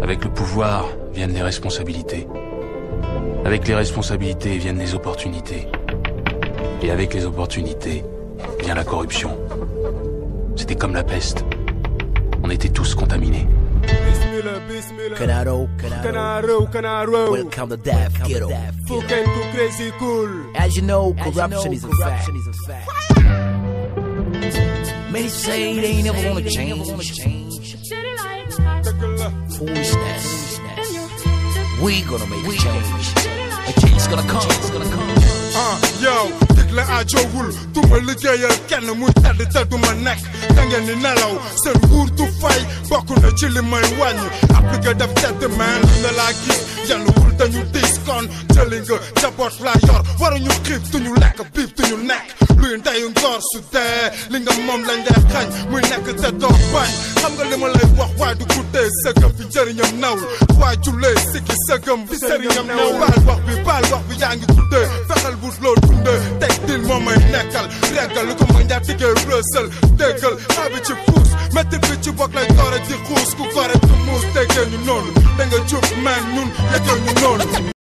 Avec le pouvoir viennent les responsabilités. Avec les responsabilités viennent les opportunités. Et avec les opportunités vient la corruption. C'était comme la peste. On était tous contaminés. Canaro, welcome to Death Ghetto. As you know, corruption is a fact. Many say they ain't never gonna change. Foolishness. We gonna make a change. A change is gonna come. Yo, digle ajowul du ma liggéeyal kenn muy tedd te du ma nekk da ngeen ni nelaw seen nguur du fay bokk na ci li may wàññi appliqué def tedd man na laa gis yenn wul dañu dis kon jëli nga jaboot laa yor waruñu xiif duñu lekk biib duñu nekk luy ndeyu ngor su dee li nga moom lañ dee xañ muy nekk te doo bañ xam nga li ma lay wax waaye du guddee sëgëm fi njëriñam nawul waaye jullee sikki sëgëm fi sëriñam nawul baal wax bi yaa ngi guddee fexeel wut loolu dundee teg dil moom may nekkal reggal lu ko ma njaat tiggee rësal déggal xaabi ci fuus métti bi ci bokk lay doore di xuus ku gore du muus déggee ñu noonu da nga jub man ñun yëgal ñu noonu